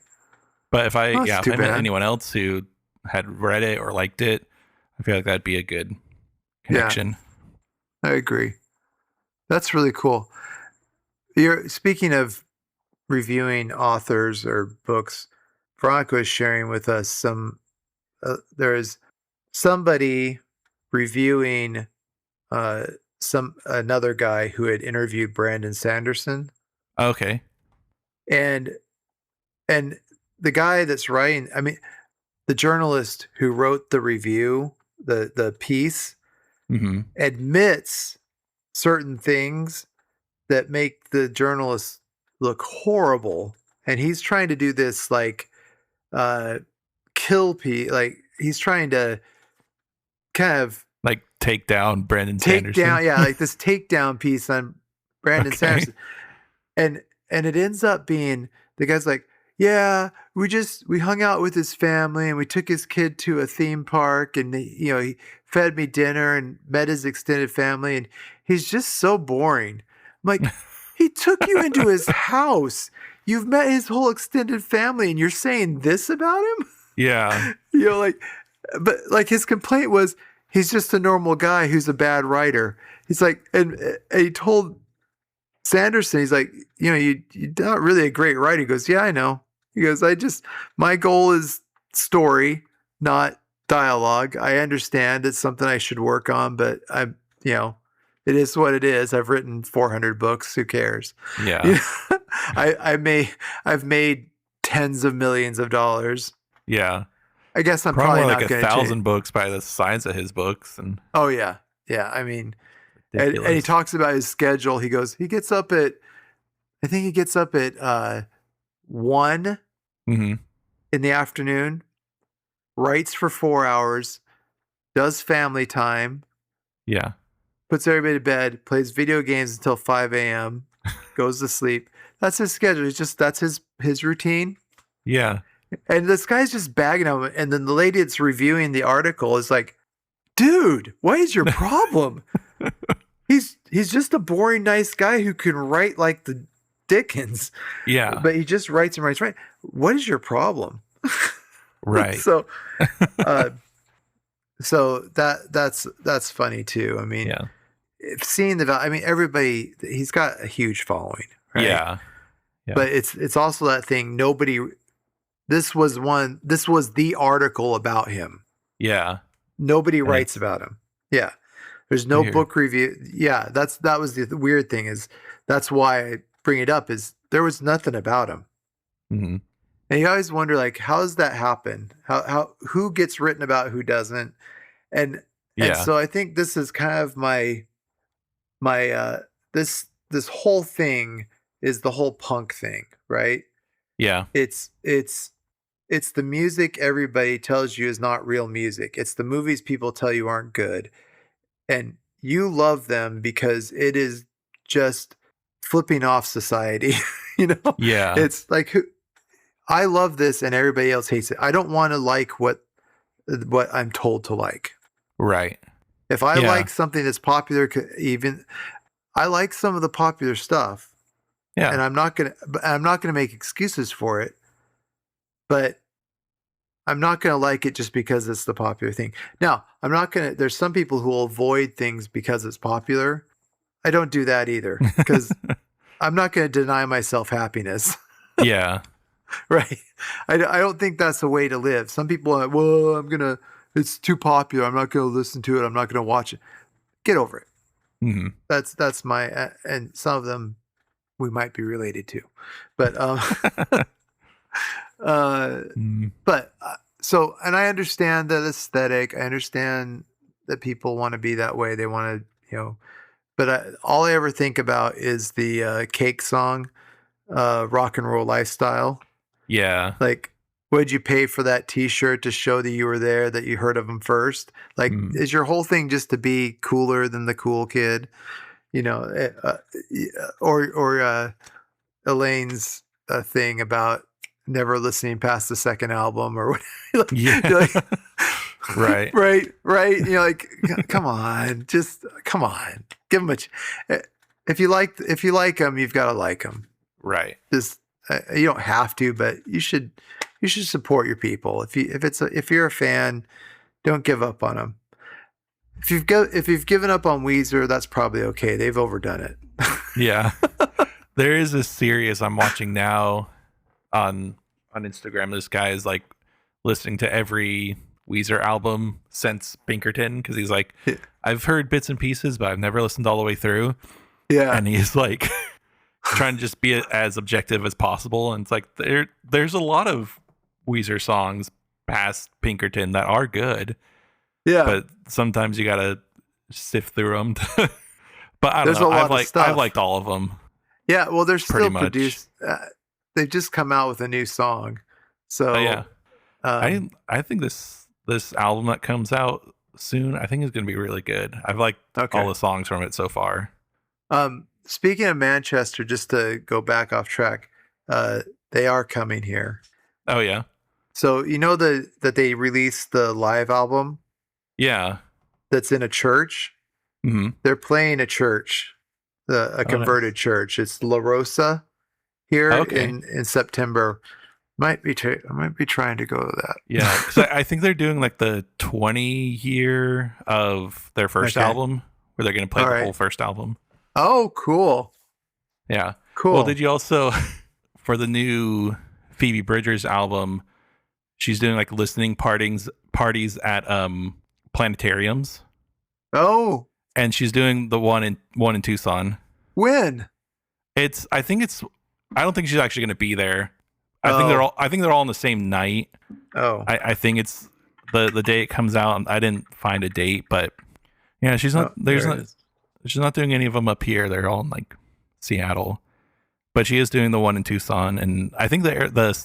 But if I well, that's yeah, if too I met bad. anyone else who had read it or liked it, I feel like that'd be a good Yeah, connection. I agree. That's really cool. You're speaking of reviewing authors or books. Veronica was sharing with us there's somebody reviewing uh, some another guy who had interviewed Brandon Sanderson, Okay. and and the guy that's writing, I mean, the journalist who wrote the review, the piece, Mm-hmm. admits certain things that make the journalist look horrible, and he's trying to do this like uh like he's trying to kind of Like take down Brandon take Sanderson. down, yeah, like this takedown piece on Brandon Okay. Sanderson. And it ends up being the guy's like, yeah, we hung out with his family and we took his kid to a theme park and he fed me dinner and met his extended family and he's just so boring. I'm like, he took you into his house. You've met his whole extended family and you're saying this about him? Yeah. Like, but like his complaint was he's just a normal guy who's a bad writer. He's like, and he told Sanderson, he's like, you're not really a great writer. He goes, yeah, I know. He goes, my goal is story, not dialogue. I understand it's something I should work on, but it is what it is. I've written 400 books. Who cares? Yeah. I've made tens of millions of dollars. Yeah. I guess I'm Probably probably more like not going to change. 1,000 books by the size of his books, and Oh yeah. Yeah. I mean, and he ridiculous. talks about his schedule. He goes, I think he gets up at 1 Mm-hmm. in the afternoon, writes for 4 hours, does family time, Yeah. puts everybody to bed, plays video games until 5 a.m., goes to sleep. That's his schedule. That's his routine. Yeah. And this guy's just bagging on him. And then the lady that's reviewing the article is like, dude, what is your problem? He's just a boring, nice guy who can write like the Dickens. Yeah. But he just writes and writes, right? What is your problem? Right. So, uh, that's funny too. I mean, Yeah. seeing I mean, everybody, he's got a huge following, right? Yeah. Yeah. But it's also that thing. This was the article about him. Yeah. Nobody And writes it's about him. Yeah. There's no weird. book review. Yeah. That was the weird thing is that's why I bring it up is there was nothing about him. Mm-hmm. And you always wonder, like, how does that happen? Who gets written about, who doesn't? And Yeah. so I think this is kind of my this whole thing is the whole punk thing, right? Yeah. It's the music everybody tells you is not real music. It's the movies people tell you aren't good, and you love them because it is just flipping off society. Yeah. It's like I love this and everybody else hates it. I don't want to like what I'm told to like. Right. If I Yeah. like something that's popular, I like some of the popular stuff. Yeah. And I'm not gonna make excuses for it, but I'm not gonna like it just because it's the popular thing. Now, there's some people who will avoid things because it's popular. I don't do that either, because I'm not gonna deny myself happiness. Yeah. Right. I don't think that's the way to live. Some people are like, well, it's too popular. I'm not going to listen to it. I'm not going to watch it. Get over it. Mm-hmm. That's my, and some of them we might be related to, but, and I understand that aesthetic. I understand that people want to be that way. They want to, but all I ever think about is the Cake song, Rock and Roll Lifestyle. Yeah. Like, would you pay for that T-shirt to show that you were there, that you heard of them first? Like, is your whole thing just to be cooler than the cool kid? Or Elaine's thing about never listening past the second album, or what? Yeah. Right. Right. Like, come on, just come on, give them if you like them, you've got to like them. Right. Just. You don't have to, but you should support your people. If you're a fan, don't give up on them. If you've given up on Weezer, that's probably okay. They've overdone it. Yeah. There is a series I'm watching now on Instagram. This guy is like listening to every Weezer album since Pinkerton, because he's like, I've heard bits and pieces, but I've never listened all the way through. Yeah. And he's like trying to just be as objective as possible. And it's like there's a lot of Weezer songs past Pinkerton that are good. Yeah. But sometimes you gotta sift through them. But I don't There's know. a lot of stuff. I've liked all of them. Yeah. Well, they're still much. produced. They've just come out with a new song. So yeah. I think this album that comes out soon, I think is going to be really good. I've liked all the songs from it so far. Speaking of Manchester, just to go back off track, they are coming here. Oh yeah. So that they released the live album. Yeah. That's in a church. Mm-hmm. They're playing a church, a converted church. It's La Rosa here in September. I might be trying to go to that. Yeah, because I think they're doing like the 20 year of their first album, where they're going to play the whole first album. Oh, cool. Yeah. Cool. Well, did you also, for the new Phoebe Bridgers album, she's doing like listening parties at planetariums. Oh. And she's doing the one in Tucson. When? I don't think she's actually going to be there. I think they're all on the same night. Oh. I think it's the day it comes out. I didn't find a date, but yeah, she's not she's not doing any of them up here. They're all in like Seattle. But she is doing the one in Tucson, and I think the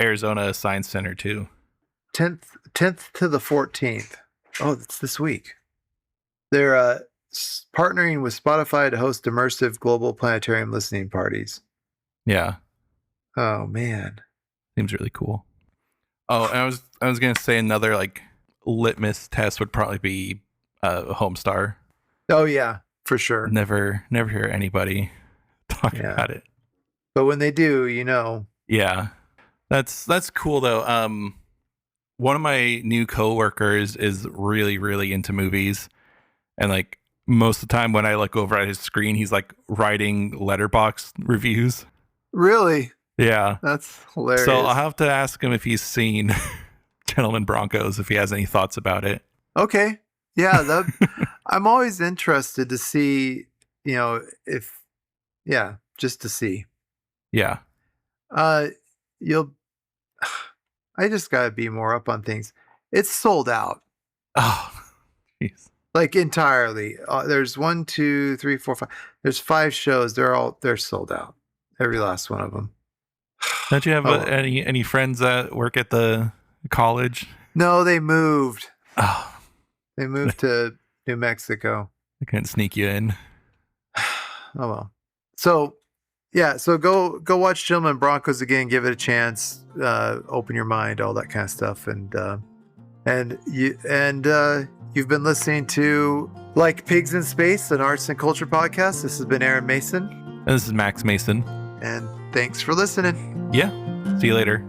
Arizona Science Center too. 10th to the 14th. Oh, it's this week. They're partnering with Spotify to host immersive global planetarium listening parties. Yeah. Oh man, seems really cool. Oh, and I was gonna say another like litmus test would probably be Homestar. Oh yeah, for sure. Never hear anybody talk about it. But when they do, Yeah. That's cool though. One of my new coworkers is really, really into movies, and like most of the time when I look over at his screen, he's like writing letterbox reviews. Really? Yeah. That's hilarious. So I'll have to ask him if he's seen Gentleman Broncos, if he has any thoughts about it. Okay. Yeah, I'm always interested to see, just to see. Yeah. I just got to be more up on things. It's sold out. Oh, jeez. Like entirely. There's 1, 2, 3, 4, 5. There's 5 shows. They're sold out. Every last one of them. Don't you have any friends that work at the college? No, they moved. Oh. They moved to New Mexico. They couldn't sneak you in. Oh well. So, yeah, so go watch Gentleman Broncos again, give it a chance, open your mind, all that kind of stuff, and you've been listening to Like Pigs in Space, an arts and culture podcast. This has been Aaron Mason, And this is Max Mason. and thanks for listening. Yeah, see you later.